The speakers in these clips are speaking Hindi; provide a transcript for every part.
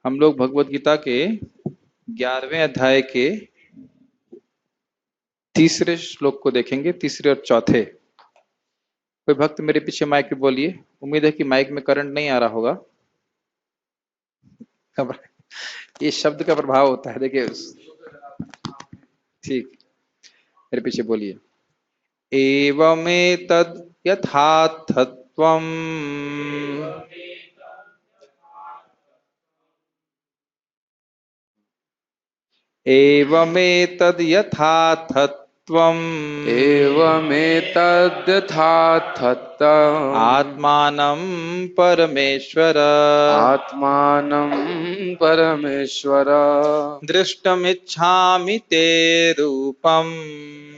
हम लोग भगवत गीता के 11वें अध्याय के तीसरे श्लोक को देखेंगे, तीसरे और चौथे। कोई भक्त मेरे पीछे माइक पे बोलिए। उम्मीद है कि माइक में करंट नहीं आ रहा होगा। ये शब्द का प्रभाव होता है, देखिए। ठीक, मेरे पीछे बोलिए। एवमेतद् यथार्थत्वम् एवमेतद् यथार्थत्वम् एवमेतद्यथार्थत्वम् आत्मानं परमेश्वर आत्मानं परमेश्वर दृष्टुमिच्छामि ते रूपम्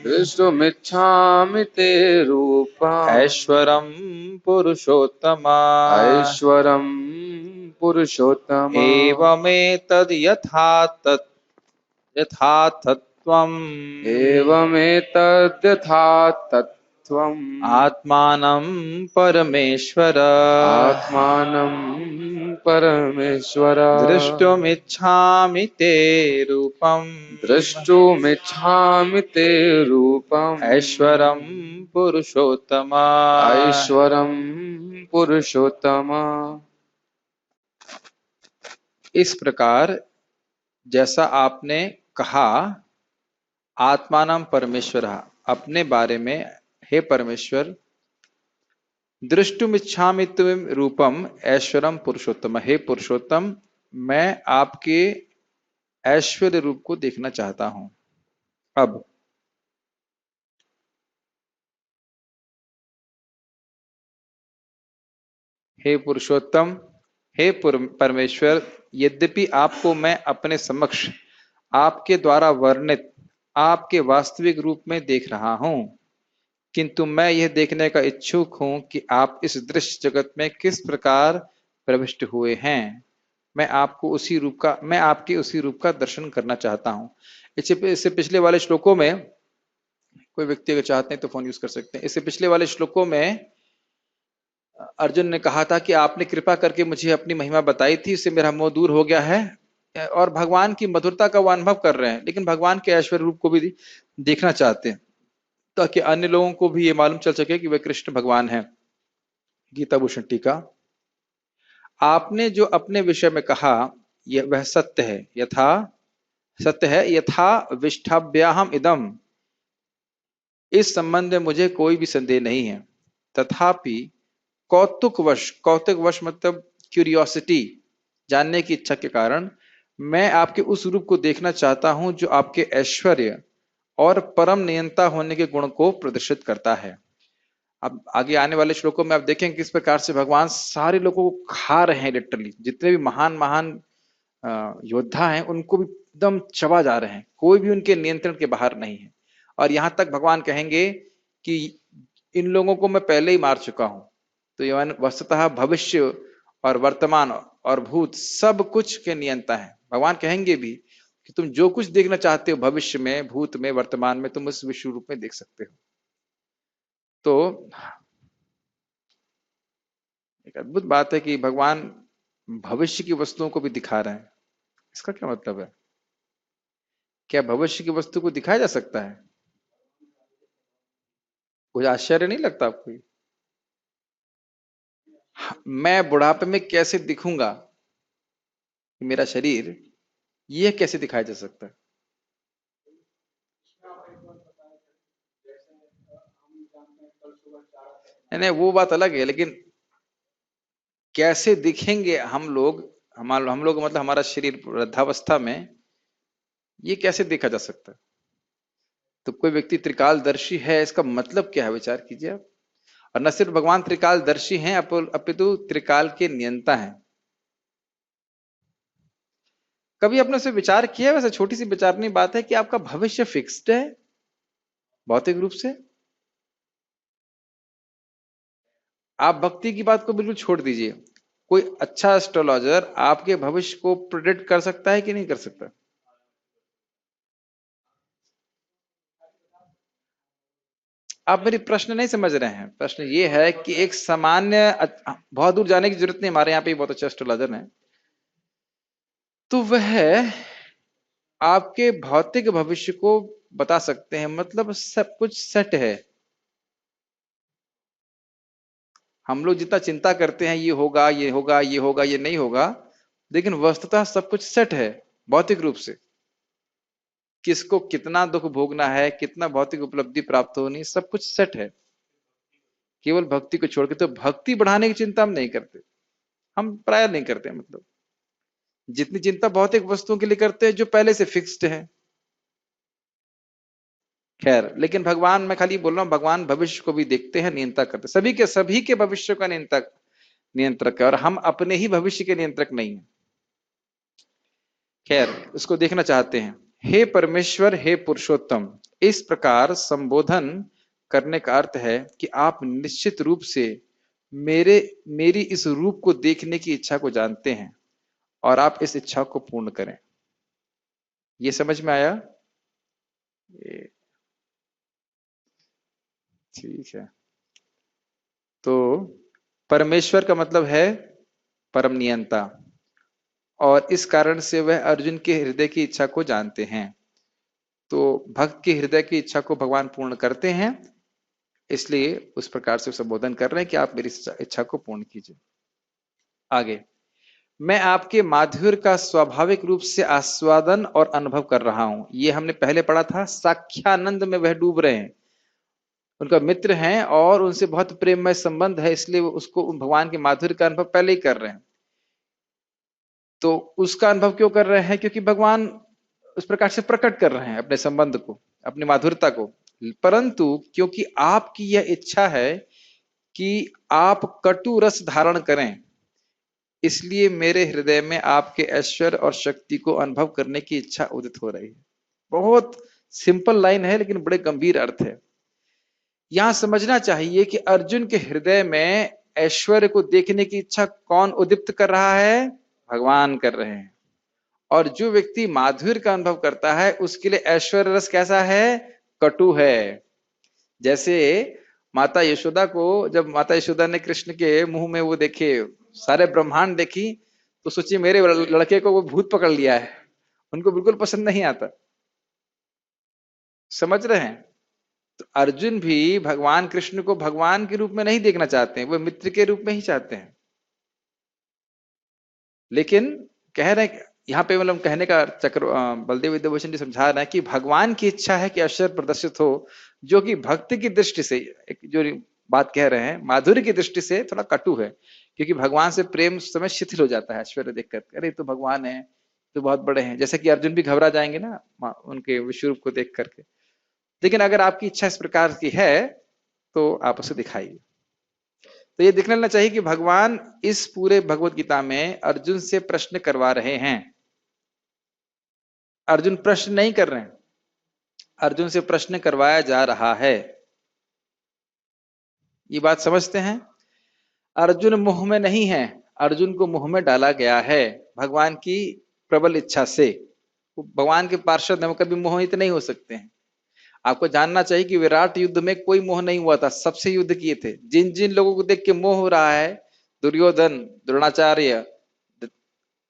दृष्टुमिच्छामि ते रूपम् ऐश्वरं पुरुषोत्तम ऐश्वरं पुरुषोत्तम एवमेतद् यथार्थत्वम् एवमेतद्यथार्थत्वम् आत्मानं परमेश्वर आत्मानं परमेश्वर दृष्टुमिच्छामि ते रूपम् द्रष्टुमिच्छामि ते रूपम् ऐश्वरं पुरुषोत्तम ऐश्वरं पुरुषोत्तम। इस प्रकार जैसा आपने कहा, आत्मानं परमेश्वर, अपने बारे में, हे परमेश्वर, दृष्टुमिच्छामि ते रूपम ऐश्वरम पुरुषोत्तम, हे पुरुषोत्तम, मैं आपके ऐश्वर्य रूप को देखना चाहता हूं। अब हे पुरुषोत्तम, हे परमेश्वर, यद्यपि आपको मैं अपने समक्ष आपके द्वारा वर्णित आपके वास्तविक रूप में देख रहा हूं, किंतु मैं यह देखने का इच्छुक हूं कि आप इस दृश्य जगत में किस प्रकार प्रविष्ट हुए हैं। मैं आपके उसी रूप का दर्शन करना चाहता हूं। इससे पिछले वाले श्लोकों में, कोई व्यक्ति अगर चाहते हैं तो फोन यूज कर सकते हैं। इससे पिछले वाले श्लोकों में अर्जुन ने कहा था कि आपने कृपा करके मुझे अपनी महिमा बताई थी, इससे मेरा मोह दूर हो गया है, और भगवान की मधुरता का वो अनुभव कर रहे हैं, लेकिन भगवान के ऐश्वर्य रूप को भी देखना चाहते हैं, ताकि अन्य लोगों को भी ये मालूम चल सके कि वे कृष्ण भगवान हैं। गीता भूषण टीका। आपने जो अपने विषय में कहा वह सत्य है, यथा विष्ठभ्याहम इदम, इस संबंध में मुझे कोई भी संदेह नहीं है। तथापि कौतुकवश मतलब क्यूरियोसिटी, जानने की इच्छा के कारण मैं आपके उस रूप को देखना चाहता हूं जो आपके ऐश्वर्य और परम नियंता होने के गुण को प्रदर्शित करता है। अब आगे आने वाले श्लोकों में आप देखेंगे किस प्रकार से भगवान सारे लोगों को खा रहे हैं, लिटरली जितने भी महान महान योद्धा हैं उनको भी एकदम चबा जा रहे हैं, कोई भी उनके नियंत्रण के बाहर नहीं है। और यहां तक भगवान कहेंगे कि इन लोगों को मैं पहले ही मार चुका हूं। तो ये वस्तुतः भविष्य और वर्तमान और भूत सब कुछ के नियंता है। भगवान कहेंगे भी कि तुम जो कुछ देखना चाहते हो भविष्य में, भूत में, वर्तमान में, तुम उस विश्व रूप में देख सकते हो। तो एक अद्भुत बात है कि भगवान भविष्य की वस्तुओं को भी दिखा रहे हैं। इसका क्या मतलब है? क्या भविष्य की वस्तु को दिखाया जा सकता है? कुछ आश्चर्य नहीं लगता आपको? मैं बुढ़ापे में कैसे दिखूंगा, मेरा शरीर, यह कैसे दिखाया जा सकता है? नहीं, वो बात अलग है, लेकिन कैसे दिखेंगे हम लोग, हम लोग मतलब हमारा शरीर वृद्धावस्था में, ये कैसे देखा जा सकता है? तो कोई व्यक्ति त्रिकालदर्शी है, इसका मतलब क्या है, विचार कीजिए आप। और न सिर्फ भगवान त्रिकालदर्शी हैं, अपितु त्रिकाल के नियंता हैं। कभी आपने उसे विचार किया है? वैसे छोटी सी विचारनी बात है कि आपका भविष्य फिक्स्ड है भौतिक रूप से। आप भक्ति की बात को बिल्कुल छोड़ दीजिए, कोई अच्छा एस्ट्रोलॉजर आपके भविष्य को प्रिडिक्ट कर सकता है कि नहीं कर सकता? आप मेरी प्रश्न नहीं समझ रहे हैं। प्रश्न ये है कि एक सामान्य, बहुत दूर जाने की जरूरत नहीं, हमारे यहाँ पे बहुत अच्छे एस्ट्रोलॉजर हैं, तो वह आपके भौतिक भविष्य को बता सकते हैं, मतलब सब कुछ सेट है। हम लोग जितना चिंता करते हैं ये होगा ये होगा ये होगा ये नहीं होगा, लेकिन वस्तुतः सब कुछ सेट है भौतिक रूप से। किसको कितना दुख भोगना है, कितना भौतिक उपलब्धि प्राप्त होनी, सब कुछ सेट है। केवल भक्ति को छोड़ के, तो भक्ति बढ़ाने की चिंता हम नहीं करते, हम प्राय नहीं करते। मतलब जितनी चिंता भौतिक वस्तुओं के लिए करते हैं जो पहले से फिक्स्ड है। खैर, लेकिन भगवान, मैं खाली बोल रहा हूं, भगवान भविष्य को भी देखते हैं, नियंत्रण करते हैं। सभी के भविष्य का नियंत्रक है, और हम अपने ही भविष्य के नियंत्रक नहीं है। खैर, उसको देखना चाहते हैं। हे परमेश्वर, हे पुरुषोत्तम, इस प्रकार संबोधन करने का अर्थ है कि आप निश्चित रूप से मेरी इस रूप को देखने की इच्छा को जानते हैं, और आप इस इच्छा को पूर्ण करें। ये समझ में आया? ठीक है। तो परमेश्वर का मतलब है परम नियंता, और इस कारण से वह अर्जुन के हृदय की इच्छा को जानते हैं। तो भक्त के हृदय की इच्छा को भगवान पूर्ण करते हैं, इसलिए उस प्रकार से संबोधन कर रहे हैं कि आप मेरी इच्छा को पूर्ण कीजिए। आगे, मैं आपके माधुर्य का स्वाभाविक रूप से आस्वादन और अनुभव कर रहा हूं। ये हमने पहले पढ़ा था, साख्यानंद में वह डूब रहे हैं, उनका मित्र हैं और उनसे बहुत प्रेममय संबंध है, इसलिए वो उसको भगवान के माधुर्य का अनुभव पहले ही कर रहे हैं। तो उसका अनुभव क्यों कर रहे हैं? क्योंकि भगवान उस प्रकार से प्रकट कर रहे हैं अपने संबंध को, अपनी माधुरता को। परंतु क्योंकि आपकी यह इच्छा है कि आप कटु रस धारण करें, इसलिए मेरे हृदय में आपके ऐश्वर्य और शक्ति को अनुभव करने की इच्छा उदित हो रही है। बहुत सिंपल लाइन है, लेकिन बड़े गंभीर अर्थ है। यहां समझना चाहिए कि अर्जुन के हृदय में ऐश्वर्य को देखने की इच्छा कौन उद्दीप्त कर रहा है? भगवान कर रहे हैं। और जो व्यक्ति माधुर्य का अनुभव करता है, उसके लिए ऐश्वर्य रस कैसा है? कटु है। जैसे माता यशोदा को, जब माता यशोदा ने कृष्ण के मुंह में वो देखे, सारे ब्रह्मांड देखी, तो सोचिए मेरे लड़के को वो भूत पकड़ लिया है, उनको बिल्कुल पसंद नहीं आता। समझ रहे हैं? तो अर्जुन भी भगवान कृष्ण को भगवान के रूप में नहीं देखना चाहते हैं, वो मित्र के रूप में ही चाहते हैं। लेकिन कह रहे हैं, यहाँ पे मतलब कहने का चक्र बलदेव विद्याभूषण जी समझा रहे हैं कि भगवान की इच्छा है कि ऐश्वर्य प्रदर्शित हो, जो कि भक्ति की दृष्टि से, एक जो बात कह रहे हैं माधुर्य की दृष्टि से थोड़ा कटु है, क्योंकि भगवान से प्रेम समय शिथिल हो जाता है ऐश्वर्य देखकर। अरे तो भगवान है, तो बहुत बड़े हैं, जैसे कि अर्जुन भी घबरा जाएंगे ना उनके विश्वरूप को देख करके। लेकिन अगर आपकी इच्छा इस प्रकार की है तो आप उसे दिखाइए। तो ये दिखने लगना चाहिए कि भगवान इस पूरे भगवत गीता में अर्जुन से प्रश्न करवा रहे हैं। अर्जुन प्रश्न नहीं कर रहे हैं, अर्जुन से प्रश्न करवाया जा रहा है। ये बात समझते हैं? अर्जुन मुंह में नहीं है, अर्जुन को मुंह में डाला गया है भगवान की प्रबल इच्छा से। भगवान के पार्षद में कभी मोहित नहीं हो सकते हैं। आपको जानना चाहिए कि विराट युद्ध में कोई मोह नहीं हुआ था, सबसे युद्ध किए थे। जिन जिन लोगों को देख के मोह हो रहा है, दुर्योधन, द्रोणाचार्य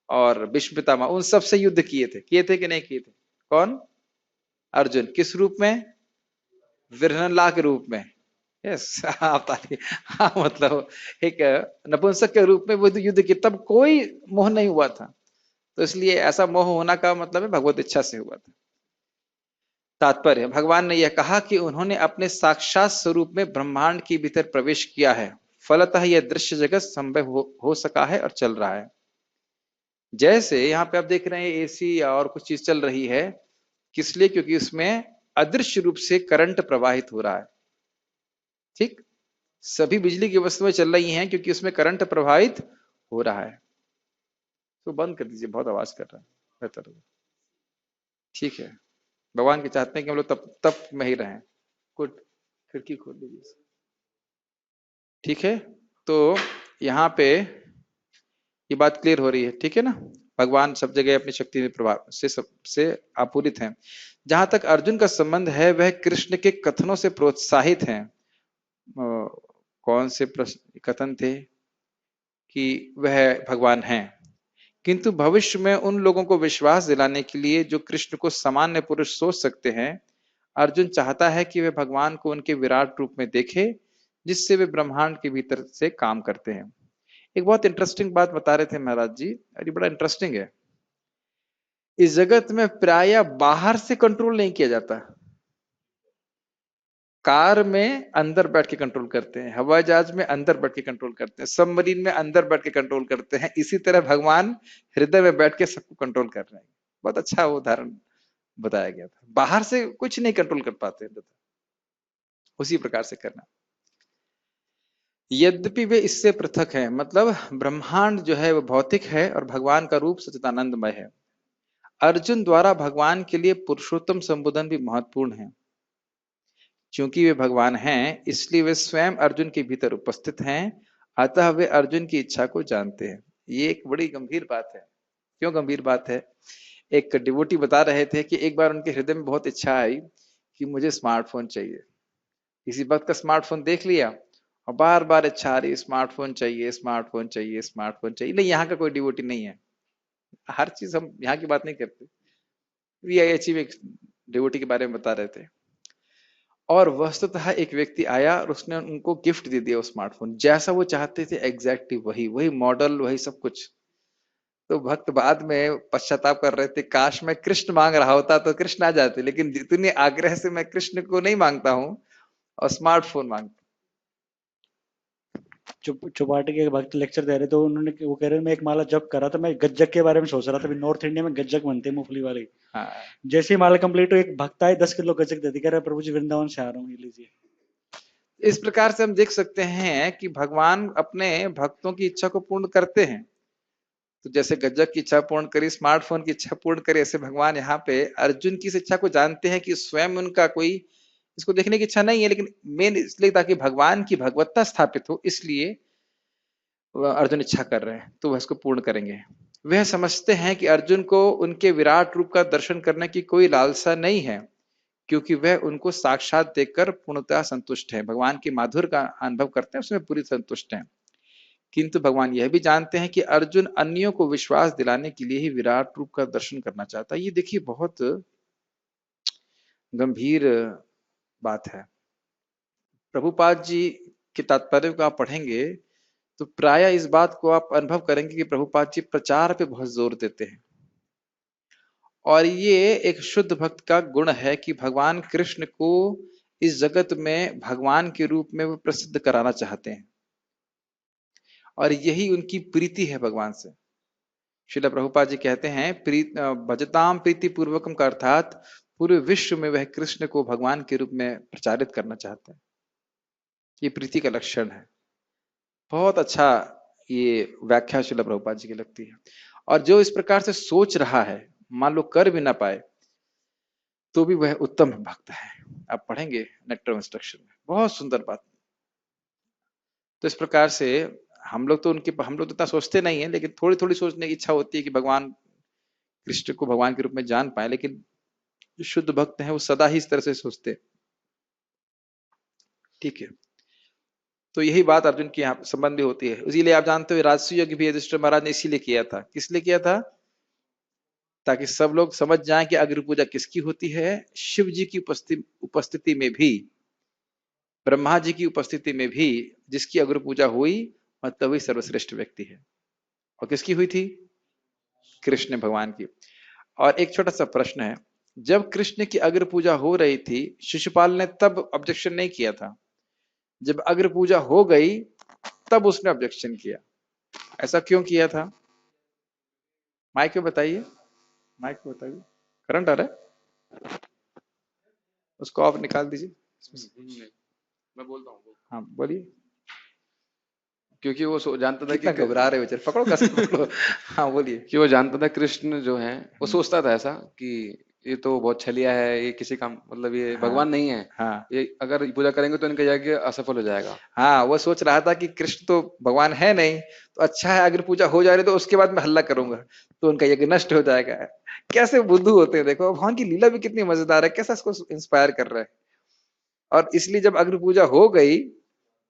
और भीष्म पितामह, उन सबसे युद्ध किए थे कि नहीं किए थे? कौन? अर्जुन। किस रूप में? विरहनला के रूप में। यस आप ताली। हाँ, मतलब एक नपुंसक के रूप में वो युद्ध किए, तब कोई मोह नहीं हुआ था। तो इसलिए ऐसा मोह होना का मतलब है भगवत इच्छा से हुआ था। तात्पर्य, भगवान ने यह कहा कि उन्होंने अपने साक्षात स्वरूप में ब्रह्मांड के भीतर प्रवेश किया है, फलतः यह दृश्य जगत संभव हो सका है और चल रहा है। जैसे यहाँ पे आप देख रहे हैं एसी और कुछ चीज चल रही है, किस लिए? क्योंकि उसमें अदृश्य रूप से करंट प्रवाहित हो रहा है। ठीक, सभी बिजली की वस्तुएं चल रही हैं क्योंकि उसमें करंट प्रवाहित हो रहा है। तो बंद कर दीजिए, बहुत आवाज कर रहा है, बेहतर होगा। ठीक है, भगवान के चाहते हैं कि हम लोग तप तप में ही रहें। गुड, खिड़की खोल दीजिए। ठीक है, तो यहाँ पे ये बात क्लियर हो रही है, ठीक है ना? भगवान सब जगह अपनी शक्ति प्रभाव से सबसे आपूरित हैं। जहां तक अर्जुन का संबंध है, वह कृष्ण के कथनों से प्रोत्साहित हैं। कौन से कथन थे? कि वह भगवान हैं, किंतु भविष्य में उन लोगों को विश्वास दिलाने के लिए जो कृष्ण को सामान्य पुरुष सोच सकते हैं, अर्जुन चाहता है कि वे भगवान को उनके विराट रूप में देखे, जिससे वे ब्रह्मांड के भीतर से काम करते हैं। एक बहुत इंटरेस्टिंग बात बता रहे थे महाराज जी, और ये बड़ा इंटरेस्टिंग है। इस जगत में प्राय बाहर से कंट्रोल नहीं किया जाता। कार में अंदर बैठ के कंट्रोल करते हैं, हवाई जहाज में अंदर बैठ के कंट्रोल करते हैं, सबमरीन में अंदर बैठ के कंट्रोल करते हैं। इसी तरह भगवान हृदय में बैठ के सबको कंट्रोल कर रहे हैं। बहुत अच्छा वो उदाहरण बताया गया था। बाहर से कुछ नहीं कंट्रोल कर पाते, उसी प्रकार से करना। यद्यपि वे इससे पृथक है, मतलब ब्रह्मांड जो है वो भौतिक है और भगवान का रूप सच्चिदानंदमय है। अर्जुन द्वारा भगवान के लिए पुरुषोत्तम संबोधन भी महत्वपूर्ण है। क्योंकि वे भगवान हैं, इसलिए वे स्वयं अर्जुन के भीतर उपस्थित हैं, अतः वे अर्जुन की इच्छा को जानते हैं। ये एक बड़ी गंभीर बात है। क्यों गंभीर बात है? एक डिवोटी बता रहे थे कि एक बार उनके हृदय में बहुत इच्छा आई कि मुझे स्मार्टफोन चाहिए। किसी वक्त का स्मार्टफोन देख लिया और बार बार इच्छा आ रही, स्मार्टफोन चाहिए, स्मार्टफोन चाहिए, स्मार्टफोन चाहिए। नहीं, यहाँ का कोई डिवोटी नहीं है, हर चीज हम यहाँ की बात नहीं करते। वीआईएचई में डिवोटी के बारे में बता रहे थे, और वस्तुतः एक व्यक्ति आया और उसने उनको गिफ्ट दे दिया वो स्मार्टफोन, जैसा वो चाहते थे एग्जैक्टली वही वही मॉडल, वही सब कुछ। तो भक्त बाद में पश्चाताप कर रहे थे, काश मैं कृष्ण मांग रहा होता तो कृष्ण आ जाते, लेकिन जितने आग्रह से मैं कृष्ण को नहीं मांगता हूं और स्मार्टफोन मांगता। चौपाटी के भक्त लेक्चर दे रहे तो उन्होंने वो कह रहे मैं एक माला जप कर रहा था, मैं गज्जक के बारे में सोच रहा था। नॉर्थ इंडिया में गज्जक बनते हैं मूंगफली वाले। हाँ। जैसे ही माला कंप्लीट हो, एक भक्त आए 10 किलो गज्जक दे दी, कह रहा प्रभु जी वृंदावन से आ रहा हूँ, ये लीजिए। इस प्रकार से हम देख सकते हैं कि भगवान अपने भक्तों की इच्छा को पूर्ण करते हैं। तो जैसे गज्जक की इच्छा पूर्ण करी, स्मार्टफोन की इच्छा पूर्ण करी, ऐसे भगवान यहाँ पे अर्जुन की इस इच्छा को जानते हैं कि स्वयं उनका कोई इसको देखने की इच्छा नहीं है, लेकिन मेन इसलिए ताकि भगवान की भगवत्ता स्थापित हो, इसलिए अर्जुन इच्छा कर रहे हैं, तो वह इसको पूर्ण करेंगे। वह समझते हैं कि अर्जुन को उनके विराट रूप का दर्शन करने की कोई लालसा नहीं है, क्योंकि वह उनको साक्षात देखकर पूर्णतः संतुष्ट है, भगवान के माधुर्य का अनुभव करते हैं, उसमें पूरी संतुष्ट हैं। किंतु भगवान यह भी जानते हैं कि अर्जुन अन्यों को विश्वास दिलाने के लिए ही विराट रूप का दर्शन करना चाहता है। ये देखिए बहुत गंभीर बात है। प्रभुपाद जी के तात्पर्य को आप पढ़ेंगे तो प्राय इस बात को आप अनुभव करेंगे कि प्रभुपाद जी प्रचार पे बहुत जोर देते हैं, और ये एक शुद्ध भक्त का गुण है कि भगवान कृष्ण को इस जगत में भगवान के रूप में वो प्रसिद्ध कराना चाहते हैं, और यही उनकी प्रीति है भगवान से। श्रील प्रभुपाद जी कहते हैं भजताम प्रीति पूर्वकम का अर्थात पूरे विश्व में वह कृष्ण को भगवान के रूप में प्रचारित करना चाहते हैं। ये प्रीति का लक्षण है। बहुत अच्छा ये व्याख्या श्रील प्रभुपाद जी की लगती है। और जो इस प्रकार से सोच रहा है, मान लो कर भी ना पाए तो भी वह उत्तम भक्त है। आप पढ़ेंगे नेक्टर इंस्ट्रक्शन में, बहुत सुंदर बात। तो इस प्रकार से हम लोग तो इतना सोचते नहीं है, लेकिन थोड़ी थोड़ी सोचने की इच्छा होती है कि भगवान कृष्ण को भगवान के रूप में जान पाए, लेकिन जो शुद्ध भक्त हैं वो सदा ही इस तरह से सोचते। ठीक है, तो यही बात अर्जुन की यहाँ संबंध भी होती है। इसीलिए आप जानते हो राजसूय यज्ञ भी युधिष्ठिर महाराज ने इसीलिए किया था। किस लिए किया था? ताकि सब लोग समझ जाएं कि अग्नि पूजा किसकी होती है। शिव जी की उपस्थिति में भी, ब्रह्मा जी की उपस्थिति में भी जिसकी अग्नि पूजा हुई, मतलब वही सर्वश्रेष्ठ व्यक्ति है। और किसकी हुई थी? कृष्ण भगवान की। और एक छोटा सा प्रश्न है, जब कृष्ण की अग्नि पूजा हो रही थी, शिशुपाल ने तब ऑब्जेक्शन नहीं किया था। जब अग्नि पूजा हो गई तब उसने ऑब्जेक्शन किया। ऐसा क्यों किया था? माइक में बताइए, माइक में बताइए। करंट आ रहा है, उसको आप निकाल दीजिए। मैं बोलता हूँ। हाँ बोलिए। क्योंकि वो जानता था कि घबरा रहे हो, पकड़ो कस पकड़ो। हाँ बोलिए। कि वो जानता था कृष्ण जो है, वो सोचता था ऐसा कि ये तो बहुत छलिया है, ये किसी का मतलब ये भगवान नहीं है। हाँ, ये अगर पूजा करेंगे तो इनका यज्ञ असफल हो जाएगा। हाँ, वो सोच रहा था कि कृष्ण तो भगवान है नहीं, तो अच्छा है अगर पूजा हो जा रही तो उसके बाद मैं हल्ला करूंगा तो उनका यज्ञ नष्ट हो जाएगा। कैसे बुद्धू होते हैं देखो, भगवान की लीला भी कितनी मजेदार है, कैसा इसको इंस्पायर कर रहा है। और इसलिए जब अग्नि पूजा हो गई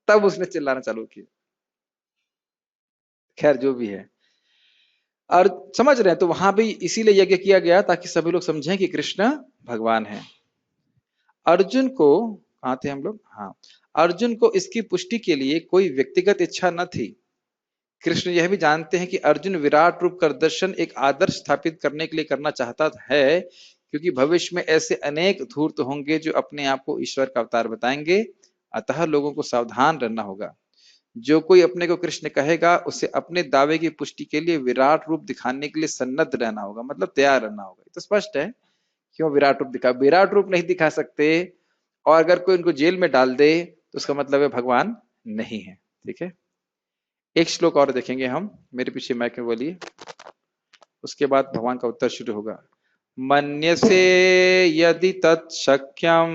तब उसने चिल्लाना चालू किया। खैर जो भी है, और समझ रहे हैं, तो वहां भी इसीलिए यज्ञ किया गया ताकि सभी लोग समझें कि कृष्ण भगवान है। अर्जुन को, कहाँ थे हम लोग, हाँ, अर्जुन को इसकी पुष्टि के लिए कोई व्यक्तिगत इच्छा न थी। कृष्ण यह भी जानते हैं कि अर्जुन विराट रूप का दर्शन एक आदर्श स्थापित करने के लिए करना चाहता है, क्योंकि भविष्य में ऐसे अनेक धूर्त होंगे जो अपने आप को ईश्वर का अवतार बताएंगे। अतः लोगों को सावधान रहना होगा। जो कोई अपने को कृष्ण कहेगा उसे अपने दावे की पुष्टि के लिए विराट रूप दिखाने के लिए सन्नद्ध रहना होगा, मतलब तैयार रहना होगा। तो स्पष्ट है क्यों विराट रूप दिखा, विराट रूप नहीं दिखा सकते, और अगर कोई उनको जेल में डाल दे तो उसका मतलब है भगवान नहीं है। ठीक है, एक श्लोक और देखेंगे हम, मेरे पीछे माइक में बोलिए, उसके बाद भगवान का उत्तर शुरू होगा। मन्यसे यदि तत्शक्यम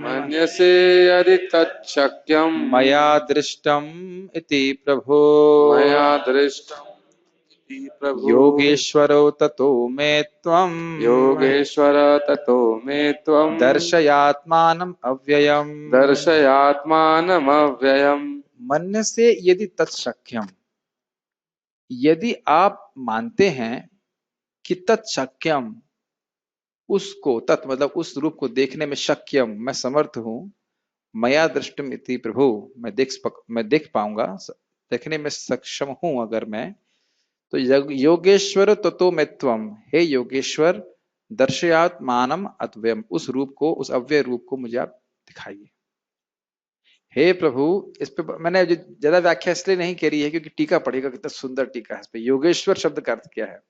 मन्यसे यदि तच्छक्यं मया दृष्टम इति प्रभो मया दृष्टम् इति प्रभु योगेश्वरो ततो मे त्वं योगेश्वर ततो मे त्वं दर्शयात्मानम् अव्ययम्। दर्शयात्मानमव्ययम्। मन्यसे यदि तत्शक्यम, यदि आप मानते हैं कि तत्शक्यम, उसको, तत् मतलब उस रूप को देखने में, शक्यम मैं समर्थ हूं, मया दृष्टम इति प्रभु मैं देख पाऊंगा, देखने में सक्षम हूं अगर मैं, तो योगेश्वर ततो में त्वम, हे योगेश्वर दर्शयात मानम अद्वयम, उस रूप को, उस अव्यय रूप को मुझे आप दिखाइए। हे प्रभु, इस पे मैंने ज्यादा व्याख्या इसलिए नहीं करी है क्योंकि टीका पढ़ेगा, कितना सुंदर टीका है इस पे। योगेश्वर शब्द का अर्थ क्या है?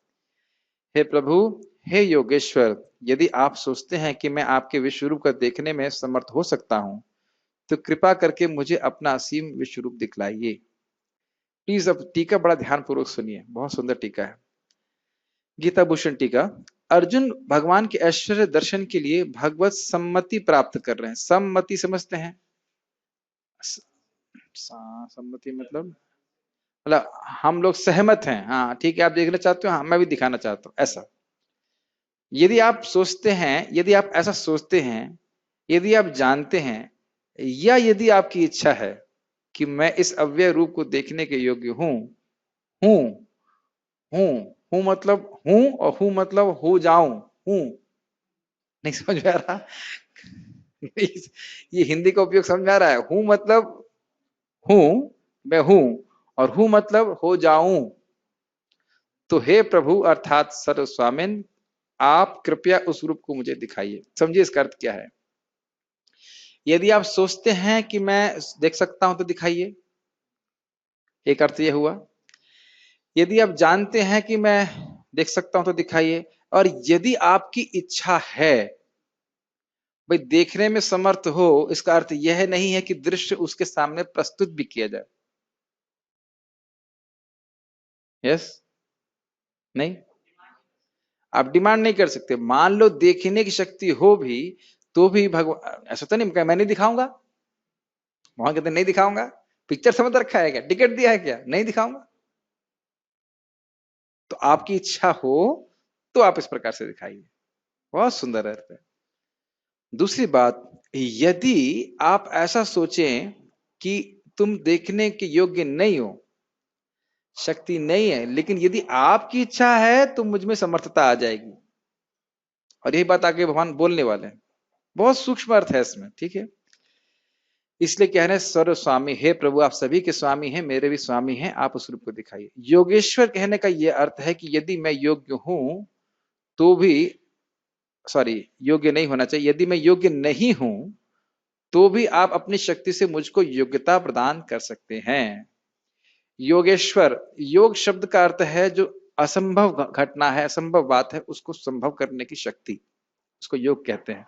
हे प्रभु, हे योगेश्वर, यदि आप सोचते हैं कि मैं आपके विश्व रूप का देखने में समर्थ हो सकता हूं, तो कृपा करके मुझे अपना असीम विश्व रूप दिखलाइए। प्लीज अब टीका बड़ा ध्यानपूर्वक सुनिए, बहुत सुंदर टीका है। गीता भूषण टीका। अर्जुन भगवान के ऐश्वर्य दर्शन के लिए भगवत सम्मति प्राप्त कर रहे हैं। सम्मति समझते हैं? सम्मति मतलब हम लोग सहमत हैं, हाँ ठीक है, आप देखना चाहते हो, हाँ मैं भी दिखाना चाहता हूं, ऐसा। यदि आप सोचते हैं, यदि आप ऐसा सोचते हैं, यदि आप जानते हैं, या यदि आपकी इच्छा है कि मैं इस अव्यय रूप को देखने के योग्य हूं, हूं हूं मतलब हूं, और हूं मतलब हो जाऊं, हूं, नहीं समझ में आ रहा? ये हिंदी का उपयोग समझ में आ रहा है? हूं मतलब हूं, मैं हूं, और हूं मतलब हो जाऊं। तो हे प्रभु अर्थात सर्वस्वामिन, आप कृपया उस रूप को मुझे दिखाइए। समझिए इसका अर्थ क्या है। यदि आप सोचते हैं कि मैं देख सकता हूं तो दिखाइए, एक अर्थ यह हुआ। यदि आप जानते हैं कि मैं देख सकता हूं तो दिखाइए, और यदि आपकी इच्छा है, भाई देखने में समर्थ हो, इसका अर्थ यह नहीं है कि दृश्य उसके सामने प्रस्तुत भी किया जाए। यस? नहीं, आप डिमांड नहीं कर सकते। मान लो देखने की शक्ति हो भी, तो भी भगवान, ऐसा तो नहीं मैं नहीं दिखाऊंगा, वहां कहते नहीं दिखाऊंगा, पिक्चर समझ रखा है क्या, टिकट दिया है क्या, नहीं दिखाऊंगा। तो आपकी इच्छा हो तो आप इस प्रकार से दिखाइए। बहुत सुंदर अर्थ है। दूसरी बात, यदि आप ऐसा सोचें कि तुम देखने के योग्य नहीं हो, शक्ति नहीं है, लेकिन यदि आपकी इच्छा है तो मुझ में समर्थता आ जाएगी, और यही बात आगे भगवान बोलने वाले हैं। बहुत सूक्ष्म अर्थ है इसमें, ठीक है। इसलिए कह रहे हैं सर्व स्वामी, हे प्रभु आप सभी के स्वामी हैं, मेरे भी स्वामी हैं, आप उस रूप को दिखाइए। योगेश्वर कहने का यह अर्थ है कि यदि मैं योग्य हूं तो भी, सॉरी, योग्य नहीं होना चाहिए, यदि मैं योग्य नहीं हूं तो भी आप अपनी शक्ति से मुझको योग्यता प्रदान कर सकते हैं। योगेश्वर, योग शब्द का अर्थ है जो असंभव घटना है, असंभव बात है, उसको संभव करने की शक्ति, उसको योग कहते हैं।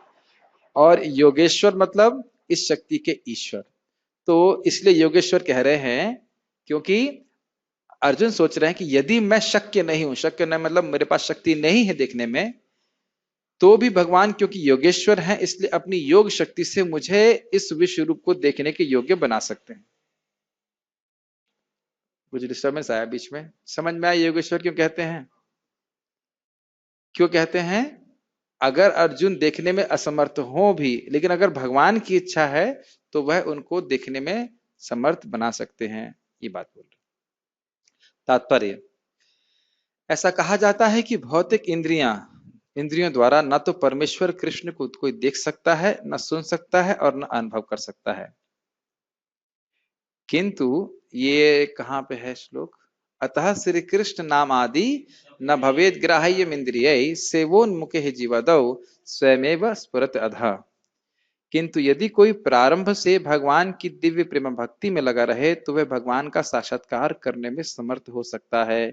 और योगेश्वर मतलब इस शक्ति के ईश्वर। तो इसलिए योगेश्वर कह रहे हैं क्योंकि अर्जुन सोच रहे हैं कि यदि मैं शक्य नहीं हूं, शक्य नहीं मतलब मेरे पास शक्ति नहीं है देखने में, तो भी भगवान क्योंकि योगेश्वर हैं, इसलिए अपनी योग शक्ति से मुझे इस विश्व रूप को देखने के योग्य बना सकते हैं। कुछ डिस्टर्बेंस आया बीच में, समझ में आया योगेश्वर क्यों कहते हैं? क्यों कहते हैं? अगर अर्जुन देखने में असमर्थ हो भी, लेकिन अगर भगवान की इच्छा है तो वह उनको देखने में समर्थ बना सकते हैं, ये बात बोल रहे। तात्पर्य, ऐसा कहा जाता है कि भौतिक इंद्रियों द्वारा न तो परमेश्वर कृष्ण को कोई देख सकता है, न सुन सकता है और न अनुभव कर सकता है। किंतु ये कहाँ पे है श्लोक? अतः श्री कृष्ण नाम आदि न भवेद ग्राह्यम इंद्रिय सेवोन्मुखे जीवदौ स्वयमेव स्फुरत अधः। किंतु यदि कोई प्रारंभ से भगवान की दिव्य प्रेम भक्ति में लगा रहे तो वह भगवान का साक्षात्कार करने में समर्थ हो सकता है।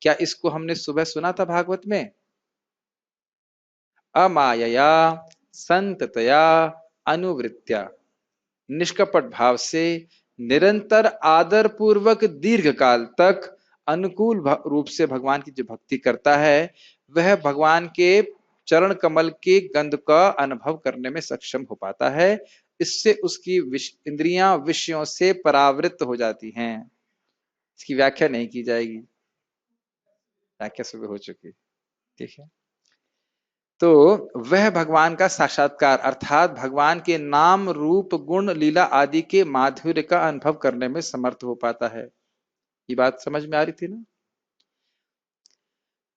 क्या इसको हमने सुबह सुना था भागवत में? अमायया संततया अनुवृत्त्या, निष्कपट भाव से निरंतर आदर पूर्वक दीर्घ काल तक अनुकूल रूप से भगवान की जो भक्ति करता है वह भगवान के चरण कमल के गंध का अनुभव करने में सक्षम हो पाता है। इससे उसकी इंद्रियां विषयों से परावृत हो जाती हैं। इसकी व्याख्या नहीं की जाएगी, व्याख्या सुबह हो चुकी, ठीक है। तो वह भगवान का साक्षात्कार अर्थात भगवान के नाम रूप गुण लीला आदि के माधुर्य का अनुभव करने में समर्थ हो पाता है। ये बात समझ में आ रही थी ना?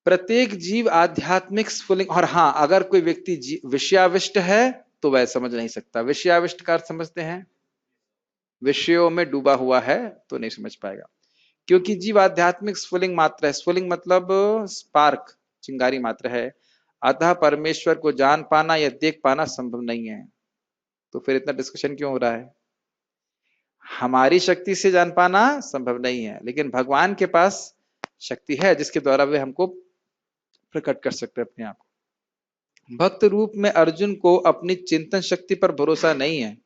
प्रत्येक जीव आध्यात्मिक स्फुलिंग, और हाँ, अगर कोई व्यक्ति विषयाविष्ट है तो वह समझ नहीं सकता। विषयाविष्ट का अर्थ समझते हैं? विषयों में डूबा हुआ है तो नहीं समझ पाएगा, क्योंकि जीव आध्यात्मिक स्फुलिंग मात्र है। स्फुलिंग मतलब स्पार्क, चिंगारी मात्र है। अतः परमेश्वर को जान पाना या देख पाना संभव नहीं है। तो फिर इतना डिस्कशन क्यों हो रहा है? हमारी शक्ति से जान पाना संभव नहीं है, लेकिन भगवान के पास शक्ति है जिसके द्वारा वे हमको प्रकट कर सकते हैं अपने आप को। भक्त रूप में अर्जुन को अपनी चिंतन शक्ति पर भरोसा नहीं है।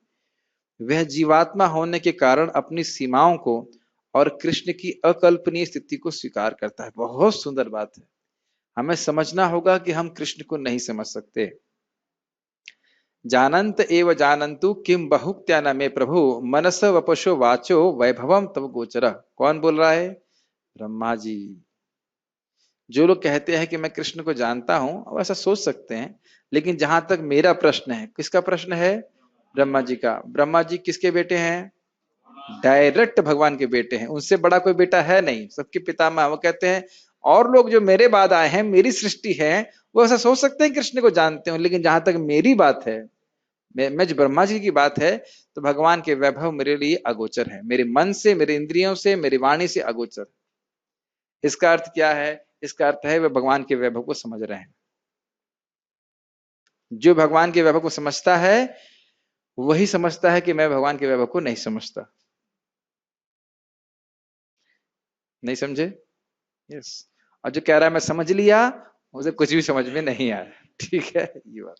वह जीवात्मा होने के कारण अपनी सीमाओं को और कृष्ण की अकल्पनीय स्थिति को स्वीकार करता है। बहुत सुंदर बात है। हमें समझना होगा कि हम कृष्ण को नहीं समझ सकते। जानंत एव जानंतु किम बहुक्त्या न मे प्रभु मनस वपशो वाचो वैभवम तव गोचर। कौन बोल रहा है? ब्रह्मा जी। जो लोग कहते हैं कि मैं कृष्ण को जानता हूं वो ऐसा सोच सकते हैं, लेकिन जहां तक मेरा प्रश्न है, किसका प्रश्न है? ब्रह्मा जी का। ब्रह्मा जी किसके बेटे हैं? डायरेक्ट भगवान के बेटे हैं। उनसे बड़ा कोई बेटा है नहीं, सबके पितामह। वो कहते हैं और लोग जो मेरे बाद आए हैं, मेरी सृष्टि है, वो ऐसा सोच सकते हैं कृष्ण को जानते हो, लेकिन जहां तक मेरी बात है, मैं जो ब्रह्मा जी की बात है, तो भगवान के वैभव मेरे लिए अगोचर है। मेरे मन से, मेरे इंद्रियों से, मेरी वाणी से अगोचर। इसका अर्थ क्या है? इसका अर्थ है वे भगवान के वैभव को समझ रहे हैं। जो भगवान के वैभव को समझता है वही समझता है कि मैं भगवान के वैभव को नहीं समझता। नहीं समझे? यस। और जो कह रहा है मैं समझ लिया, उसे कुछ भी समझ में नहीं आया। ठीक है, ये बात।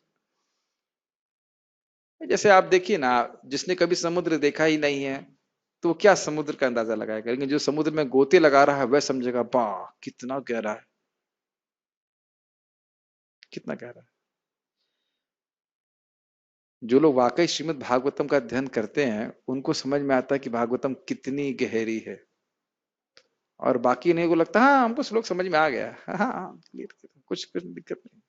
जैसे आप देखिए ना, जिसने कभी समुद्र देखा ही नहीं है तो वो क्या समुद्र का अंदाजा लगाएगा, लेकिन जो समुद्र में गोते लगा रहा है वह समझेगा वाह कितना गहरा है, कितना गहरा है। जो लोग वाकई श्रीमद् भागवतम का अध्ययन करते हैं उनको समझ में आता है कि भागवतम कितनी गहरी है। और बाकी नहीं को लगता हाँ हमको श्लोक समझ में आ गया, हाँ कुछ दिक्कत नहीं।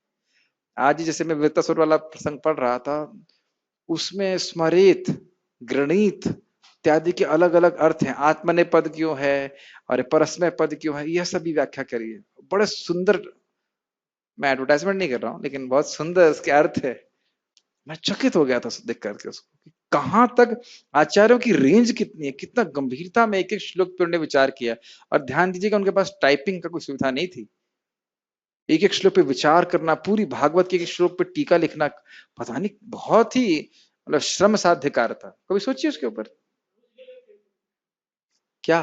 आज ही जैसे मैं वृत्तासुर वाला प्रसंग पढ़ रहा था, उसमें स्मरित, गृणीत इत्यादि के अलग अलग अर्थ हैं। आत्मने पद क्यों है और परस्मय पद क्यों है, यह सभी व्याख्या करिए। बड़े सुंदर, मैं एडवर्टाइजमेंट नहीं कर रहा हूं, लेकिन बहुत सुंदर इसके अर्थ है। मैं चकित हो गया था देख करके उसको, कहां तक आचार्यों की रेंज कितनी है, कितना गंभीरता में एक एक श्लोक पर उन्होंने विचार किया। और ध्यान दीजिएगा उनके पास टाइपिंग का कोई सुविधा नहीं थी। एक एक श्लोक पे विचार करना, पूरी भागवत के एक श्लोक पे टीका लिखना, पता नहीं, बहुत ही मतलब श्रम साध्य कार्य था। कभी सोचिए उसके ऊपर। क्या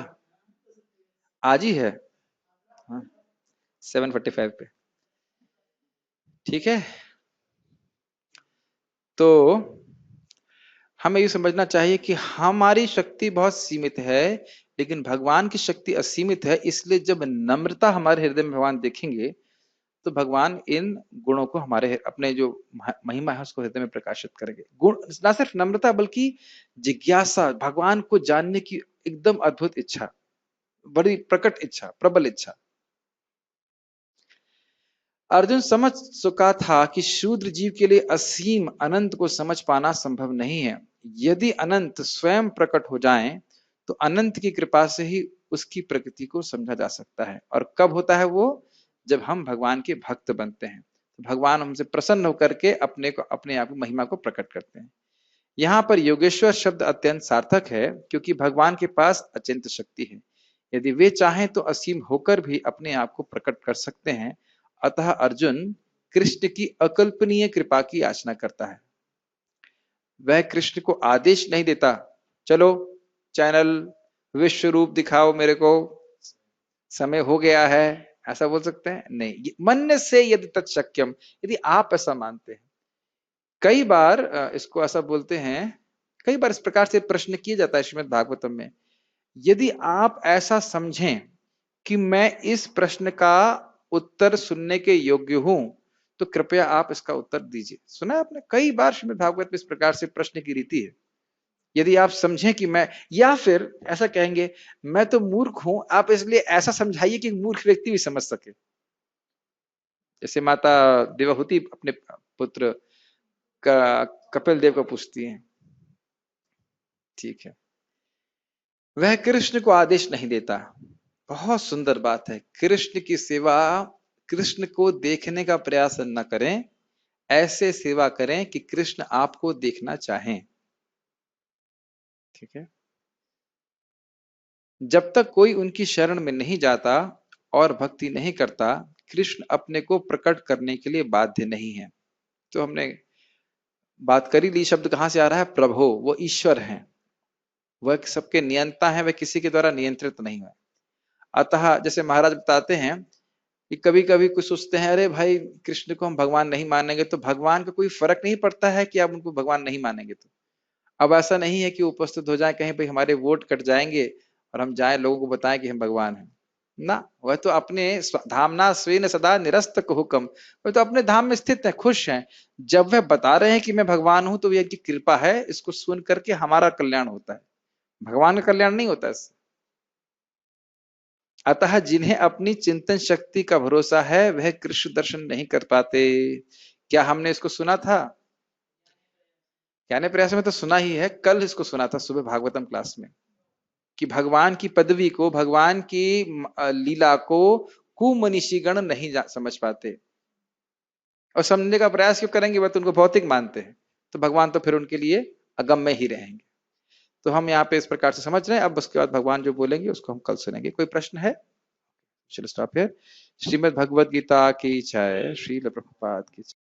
आज ही है? हाँ, 7:45 पे। ठीक है, तो हमें ये समझना चाहिए कि हमारी शक्ति बहुत सीमित है, लेकिन भगवान की शक्ति असीमित है। इसलिए जब नम्रता हमारे हृदय में भगवान देखेंगे तो भगवान इन गुणों को हमारे अपने जो महिमा है उसको हृदय में प्रकाशित करेंगे। गुण ना सिर्फ नम्रता बल्कि जिज्ञासा, भगवान को जानने की एकदम अद्भुत इच्छा, बड़ी प्रकट इच्छा, प्रबल इच्छा। अर्जुन समझ चुका था कि शूद्र जीव के लिए असीम अनंत को समझ पाना संभव नहीं है। यदि अनंत स्वयं प्रकट हो जाएं तो अनंत की कृपा से ही उसकी प्रकृति को समझा जा सकता है। और कब होता है वो? जब हम भगवान के भक्त बनते हैं तो भगवान हमसे प्रसन्न होकर के अपने आप की महिमा को प्रकट करते हैं। यहाँ पर योगेश्वर शब्द अत्यंत सार्थक है क्योंकि भगवान के पास अचिंत्य शक्ति है। यदि वे चाहें तो असीम होकर भी अपने आप को प्रकट कर सकते हैं। अतः अर्जुन कृष्ण की अकल्पनीय कृपा की याचना करता है। वह कृष्ण को आदेश नहीं देता, चलो चैनल विश्व रूप दिखाओ मेरे को, समय हो गया है, ऐसा बोल सकते हैं? नहीं। मन से यदि तत्शक्यम, यदि आप ऐसा मानते हैं। कई बार इसको ऐसा बोलते हैं, कई बार इस प्रकार से प्रश्न किया जाता है श्रीमद् भागवतम में, यदि आप ऐसा समझें कि मैं इस प्रश्न का उत्तर सुनने के योग्य हूं तो कृपया आप इसका उत्तर दीजिए। सुना है आपने? कई बार श्रीमद् भागवत में इस प्रकार से प्रश्न की रीति है। यदि आप समझें कि मैं, या फिर ऐसा कहेंगे मैं तो मूर्ख हूं, आप इसलिए ऐसा समझाइए कि मूर्ख व्यक्ति भी समझ सके। जैसे माता देवहूति अपने पुत्र कपिल देव को पूछती हैं, ठीक है, वह कृष्ण को आदेश नहीं देता। बहुत सुंदर बात है। कृष्ण की सेवा, कृष्ण को देखने का प्रयास न करें, ऐसे सेवा करें कि कृष्ण आपको देखना चाहें। ठीक है। जब तक कोई उनकी शरण में नहीं जाता और भक्ति नहीं करता, कृष्ण अपने को प्रकट करने के लिए बाध्य नहीं है। तो हमने बात करी ली, शब्द कहां से आ रहा है? प्रभो, वो ईश्वर हैं, वह सबके नियंता है, वह किसी के द्वारा नियंत्रित नहीं है। अतः जैसे महाराज बताते हैं कि कभी कभी कुछ सोचते हैं, अरे भाई कृष्ण को हम भगवान नहीं मानेंगे तो भगवान का कोई फर्क नहीं पड़ता है कि आप उनको भगवान नहीं मानेंगे तो। अब ऐसा नहीं है कि उपस्थित हो जाए कहीं, भाई हमारे वोट कट जाएंगे और हम जाए लोगों को बताएं कि हम भगवान हैं ना। वह तो अपने धामना स्वेन सदा निरस्त हुक्म, वह तो अपने धाम में स्थित है, खुश हैं। जब वह बता रहे हैं कि मैं भगवान हूं तो यह की कृपा है, इसको सुन करके हमारा कल्याण होता है, भगवान का कल्याण नहीं होता इससे। अतः जिन्हें अपनी चिंतन शक्ति का भरोसा है वह कृष्ण दर्शन नहीं कर पाते। क्या हमने इसको सुना था? ज्ञान प्रयास में तो सुना ही है, कल इसको सुना था सुबह भागवतम क्लास में, कि भगवान की पदवी को, भगवान की लीला को कुमनीषीगण नहीं समझ पाते, और समझने का प्रयास क्यों करेंगे? वह तो उनको भौतिक मानते हैं, तो भगवान तो फिर उनके लिए अगम्य ही रहेंगे। तो हम यहाँ पे इस प्रकार से समझ रहे हैं। अब उसके बाद भगवान जो बोलेंगे उसको हम कल सुनेंगे। कोई प्रश्न है? चलो स्टॉप हियर। श्रीमद् भगवद गीता की जय। श्रील प्रभुपाद की जय।